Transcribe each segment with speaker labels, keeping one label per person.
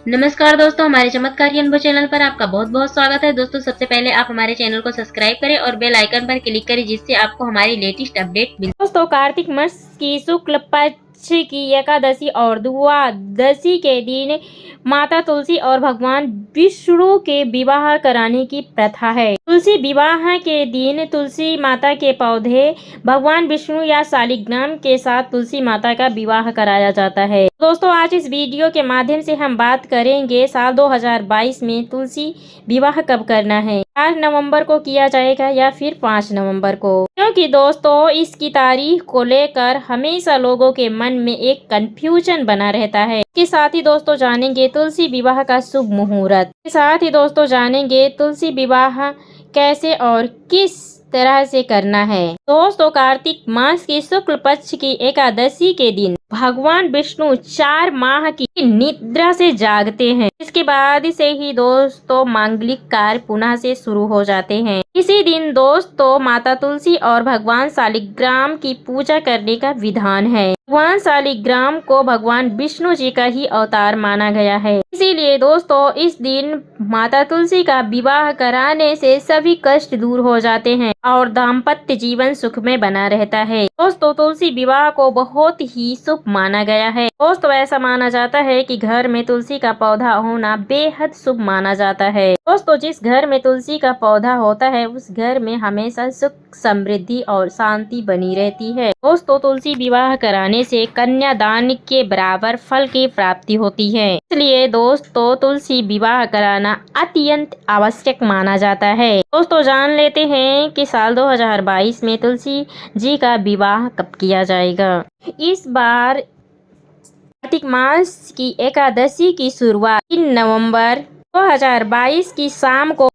Speaker 1: नमस्कार दोस्तों, हमारे चमत्कारी अनुभव चैनल पर आपका बहुत बहुत स्वागत है। दोस्तों, सबसे पहले आप हमारे चैनल को सब्सक्राइब करें और बेल आइकन पर क्लिक करें, जिससे आपको हमारी लेटेस्ट अपडेट मिल। दोस्तों, कार्तिक मास की शुक्ल पक्ष की एकादशी और द्वादशी के दिन माता तुलसी और भगवान विष्णु के विवाह कराने की प्रथा है। तुलसी विवाह के दिन तुलसी माता के पौधे भगवान विष्णु या शालिग्राम के साथ तुलसी माता का विवाह कराया जाता है। दोस्तों, आज इस वीडियो के माध्यम से हम बात करेंगे साल 2022 में तुलसी विवाह कब करना है। 4 नवंबर को किया जाएगा या फिर 5 नवंबर को, क्योंकि दोस्तों इसकी तारीख को लेकर हमेशा लोगों के मन में एक कंफ्यूजन बना रहता है। इसके साथ ही दोस्तों जानेंगे तुलसी विवाह का शुभ मुहूर्त। इसके साथ ही दोस्तों जानेंगे तुलसी विवाह कैसे और किस तरह से करना है। दोस्तों, कार्तिक मास की शुक्ल पक्ष की एकादशी के दिन भगवान विष्णु 4 माह की निद्रा से जागते हैं। इसके बाद से ही दोस्तों मांगलिक कार्य पुनः से शुरू हो जाते हैं। इसी दिन दोस्तों माता तुलसी और भगवान शालिग्राम की पूजा करने का विधान है। भगवान शालिग्राम को भगवान विष्णु जी का ही अवतार माना गया है। इसीलिए दोस्तों इस दिन माता तुलसी का विवाह कराने से सभी कष्ट दूर हो जाते हैं और दाम्पत्य जीवन सुख में बना रहता है। दोस्तों, तुलसी विवाह को बहुत ही शुभ माना गया है। दोस्तों, ऐसा माना जाता है कि घर में तुलसी का पौधा होना बेहद शुभ माना जाता है। दोस्तों, जिस घर में तुलसी का पौधा होता है उस घर में हमेशा सुख, समृद्धि और शांति बनी रहती है। दोस्तों, तुलसी विवाह कराने से कन्यादान के बराबर फल की प्राप्ति होती है। इसलिए दोस्तों तुलसी विवाह कराना अत्यंत आवश्यक माना जाता है। दोस्तों, जान लेते हैं कि साल 2022 में तुलसी जी का विवाह कब किया जाएगा। इस बार कार्तिक मास की एकादशी की शुरुआत 3 नवंबर 2022 की शाम को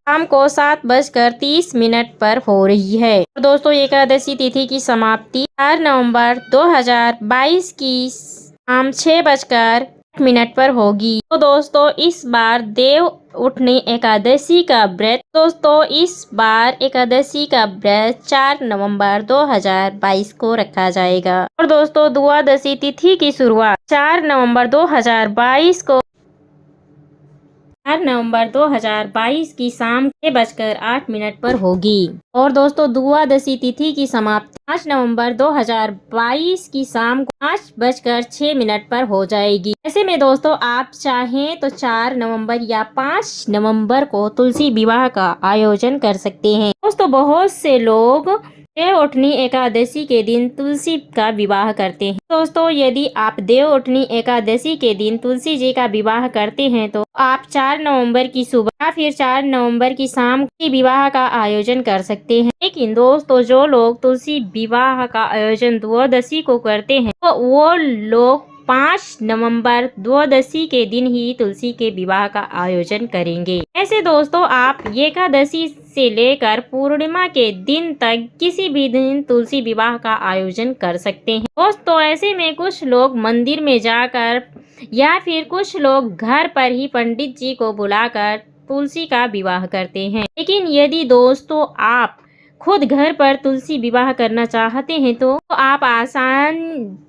Speaker 1: 7:30 पर हो रही है। और दोस्तों एकादशी तिथि की समाप्ति 4 नवंबर 2022 की शाम 6:08 पर होगी। तो दोस्तों इस बार देव उठनी एकादशी का व्रत 4 नवंबर 2022 को रखा जाएगा। और दोस्तों द्वादशी तिथि की शुरुआत 4 नवंबर 2022 की शाम 6:08 पर होगी। और दोस्तों द्वादशी तिथि की समाप्ति 5 नवंबर 2022 की शाम को 5:06 पर हो जाएगी। ऐसे में दोस्तों आप चाहें तो 4 नवंबर या 5 नवंबर को तुलसी विवाह का आयोजन कर सकते हैं। दोस्तों, बहुत से लोग देव उठनी एकादशी के दिन तुलसी का विवाह करते हैं। दोस्तों, यदि आप देव उठनी एकादशी के दिन तुलसी जी का विवाह करते हैं तो आप 4 नवंबर की सुबह या फिर 4 नवंबर की शाम की विवाह का आयोजन कर सकते हैं। लेकिन दोस्तों जो लोग तुलसी विवाह का आयोजन द्वादशी को करते हैं तो वो लोग 5 नवंबर द्वादशी के दिन ही तुलसी के विवाह का आयोजन करेंगे। ऐसे दोस्तों आप एकादशी से लेकर पूर्णिमा के दिन तक किसी भी दिन तुलसी विवाह का आयोजन कर सकते हैं। दोस्तों, ऐसे में कुछ लोग मंदिर में जाकर या फिर कुछ लोग घर पर ही पंडित जी को बुलाकर तुलसी का विवाह करते हैं। लेकिन यदि दोस्तों आप खुद घर पर तुलसी विवाह करना चाहते हैं तो आप आसान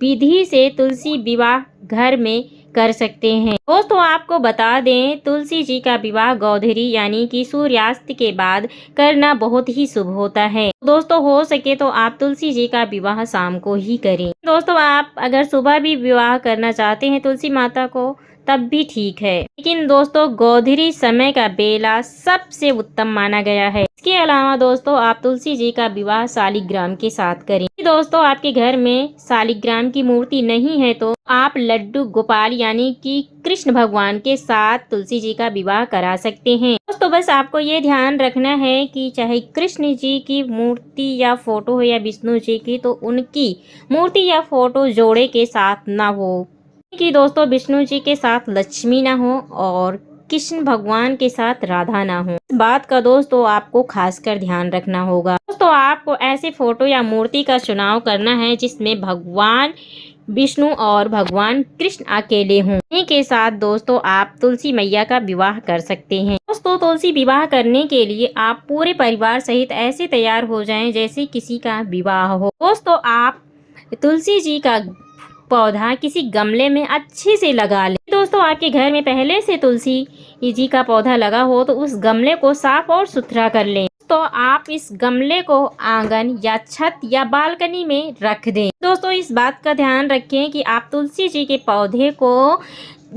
Speaker 1: विधि से तुलसी विवाह घर में कर सकते हैं। दोस्तों, आपको बता दें तुलसी जी का विवाह गौधरी यानी कि सूर्यास्त के बाद करना बहुत ही शुभ होता है। दोस्तों, हो सके तो आप तुलसी जी का विवाह शाम को ही करें। दोस्तों, आप अगर सुबह भी विवाह करना चाहते हैं तुलसी माता को तब भी ठीक है, लेकिन दोस्तों गौधरी समय का बेला सबसे उत्तम माना गया है। इसके अलावा दोस्तों आप तुलसी जी का विवाह शालिग्राम के साथ करें। दोस्तों, आपके घर में शालिग्राम की मूर्ति नहीं है तो आप लड्डू गोपाल यानी कि कृष्ण भगवान के साथ तुलसी जी का विवाह करा सकते हैं। दोस्तों, बस आपको ये ध्यान रखना है कि चाहे कृष्ण जी की मूर्ति या फोटो हो या विष्णु जी की, तो उनकी मूर्ति या फोटो जोड़े के साथ ना हो। कि दोस्तों विष्णु जी के साथ लक्ष्मी ना हो और कृष्ण भगवान के साथ राधा ना हो। इस बात का दोस्तों आपको खासकर ध्यान रखना होगा। दोस्तों, आपको ऐसे फोटो या मूर्ति का चुनाव करना है जिसमें भगवान विष्णु और भगवान कृष्ण अकेले हों। इन्हीं के साथ दोस्तों आप तुलसी मैया का विवाह कर सकते हैं। दोस्तों, तुलसी विवाह करने के लिए आप पूरे परिवार सहित ऐसे तैयार हो जाएं जैसे किसी का विवाह हो। दोस्तों, आप तुलसी जी का पौधा किसी गमले में अच्छे से लगा लें। दोस्तों आपके घर में पहले से तुलसी जी का पौधा लगा हो तो उस गमले को साफ और सुथरा कर लें। तो आप इस गमले को आंगन या छत या बालकनी में रख दें। दोस्तों इस बात का ध्यान रखें कि आप तुलसी जी के पौधे को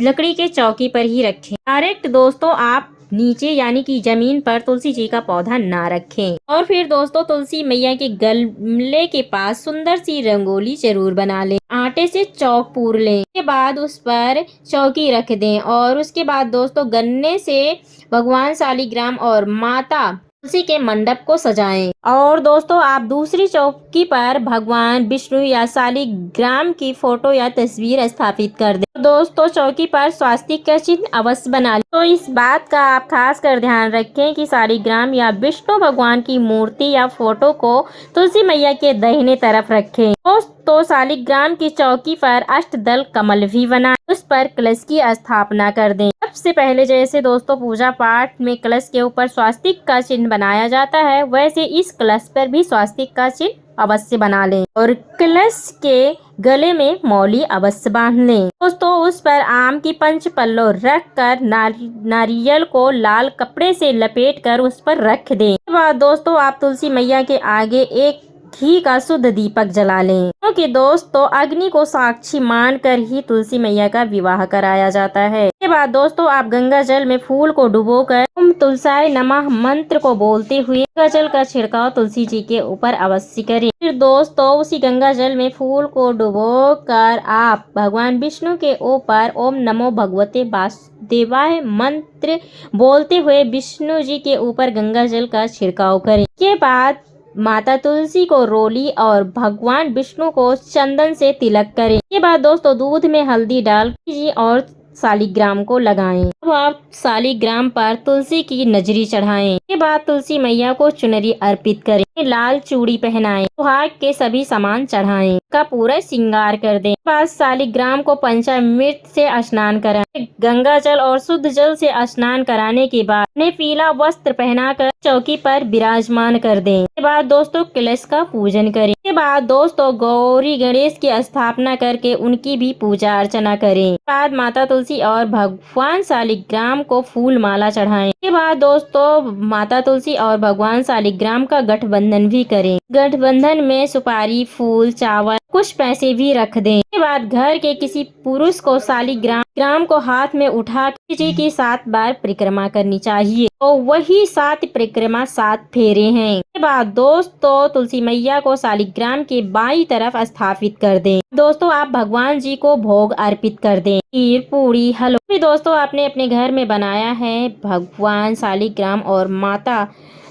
Speaker 1: लकड़ी के चौकी पर ही रखें। डायरेक्ट दोस्तों आप नीचे यानी कि जमीन पर तुलसी जी का पौधा ना रखें। और फिर दोस्तों तुलसी मैया के गमले के पास सुंदर सी रंगोली जरूर बना लें। आटे से चौक पूर लें, उसके बाद उस पर चौकी रख दें और उसके बाद दोस्तों गन्ने से भगवान शालिग्राम और माता तुलसी के मंडप को सजाएं। और दोस्तों आप दूसरी चौकी पर भगवान विष्णु या शालिग्राम की फोटो या तस्वीर स्थापित कर दें। दोस्तों चौकी पर स्वास्तिक का चिन्ह अवश्य बना लें। तो इस बात का आप खास कर ध्यान रखें कि शालिग्राम या विष्णु भगवान की मूर्ति या फोटो को तुलसी मैया के दाहिने तरफ रखें। दोस्तों शालिग्राम की चौकी पर अष्टदल कमल भी बनाएं, उस पर कलश की स्थापना कर दें। सबसे पहले जैसे दोस्तों पूजा पाठ में कलश के ऊपर स्वास्तिक का चिन्ह बनाया जाता है, वैसे इस कलश पर भी स्वास्तिक का चिन्ह अवश्य बना लें और कलश के गले में मौली अवश्य बांध लें। दोस्तों उस पर आम की 5 पल्लो रख कर नारियल को लाल कपड़े से लपेट कर उस पर रख दें। इसके बाद दोस्तों आप तुलसी मैया के आगे एक घी का शुद्ध दीपक जला लें, क्योंकि दोस्तों अग्नि को साक्षी मानकर ही तुलसी मैया का विवाह कराया जाता है। इसके बाद दोस्तों आप गंगा जल में फूल को डुबोकर ओम तुलसाय नमः मंत्र को बोलते हुए गंगा जल का छिड़काव तुलसी जी के ऊपर अवश्य करें। फिर दोस्तों उसी गंगा जल में फूल को डुबोकर आप भगवान विष्णु के ऊपर ओम नमो भगवते वासुदेवाय मंत्र बोलते हुए विष्णु जी के ऊपर गंगा जल का छिड़काव करें। इसके बाद माता तुलसी को रोली और भगवान विष्णु को चंदन से तिलक करें। इसके बाद दोस्तों दूध में हल्दी डाल और शालिग्राम को लगाएं। अब आप शालिग्राम पर तुलसी की नजरी चढ़ाएं। इसके बाद तुलसी मैया को चुनरी अर्पित करें, लाल चूड़ी पहनाएं, सुहाग के सभी सामान चढ़ाएं, का पूरा श्रृंगार कर दें। बाद शालिग्राम को पंचामृत से स्नान कराएं। गंगा जल और शुद्ध जल से स्नान कराने के बाद उन्हें पीला वस्त्र पहनाकर चौकी पर विराजमान कर दें। इसके बाद दोस्तों कलश का पूजन करें। इसके बाद दोस्तों गौरी गणेश की स्थापना करके उनकी भी पूजा अर्चना करें। इसके बाद माता तुलसी और भगवान शालिग्राम को फूल माला चढ़ाएं। इसके बाद दोस्तों माता तुलसी और भगवान शालिग्राम का गठबंधन भी करें। गठबंधन में सुपारी, फूल, चावल, कुछ पैसे भी रख दें। इसके बाद घर के किसी पुरुष को शालिग्राम को हाथ में उठा जी की 7 बार परिक्रमा करनी चाहिए। तो वही 7 परिक्रमा 7 फेरे हैं। इसके बाद दोस्तों तुलसी मैया को शालिग्राम के बाईं तरफ स्थापित कर दें। दोस्तों आप भगवान जी को भोग अर्पित कर दें, खीर, पूरी, हलवा भी दोस्तों आपने अपने घर में बनाया है भगवान शालिग्राम और माता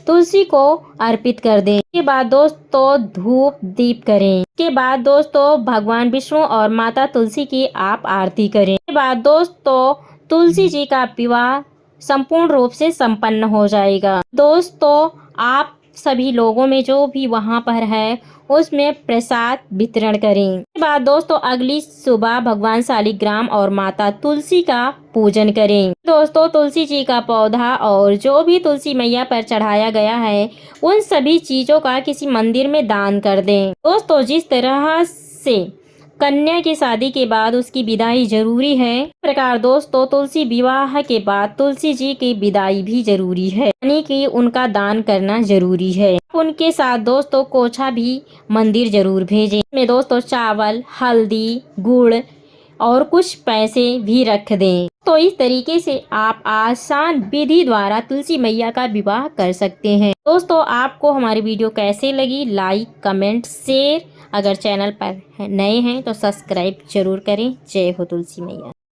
Speaker 1: तुलसी को अर्पित कर दें। इसके बाद दोस्तों धूप दीप करें। इसके बाद दोस्तों भगवान विष्णु और माता तुलसी की आप आरती करें। इसके बाद दोस्तों तुलसी जी का विवाह संपूर्ण रूप से संपन्न हो जाएगा। दोस्तों आप सभी लोगों में जो भी वहाँ पर है उसमें प्रसाद वितरण करें। इसके बाद दोस्तों अगली सुबह भगवान शालिग्राम और माता तुलसी का पूजन करें। दोस्तों तुलसी जी का पौधा और जो भी तुलसी मैया पर चढ़ाया गया है उन सभी चीजों का किसी मंदिर में दान कर दें। दोस्तों जिस तरह से कन्या की शादी के बाद उसकी विदाई जरूरी है, इस प्रकार दोस्तों तुलसी विवाह के बाद तुलसी जी की विदाई भी जरूरी है, यानी कि उनका दान करना जरूरी है। उनके साथ दोस्तों कोछा भी मंदिर जरूर भेजें। इसमें दोस्तों चावल, हल्दी, गुड़ और कुछ पैसे भी रख दें। तो इस तरीके से आप आसान विधि द्वारा तुलसी मैया का विवाह कर सकते हैं। दोस्तों आपको हमारी वीडियो कैसे लगी, लाइक, कमेंट, शेयर, अगर चैनल पर नए हैं तो सब्सक्राइब जरूर करें। जय हो तुलसी मैया।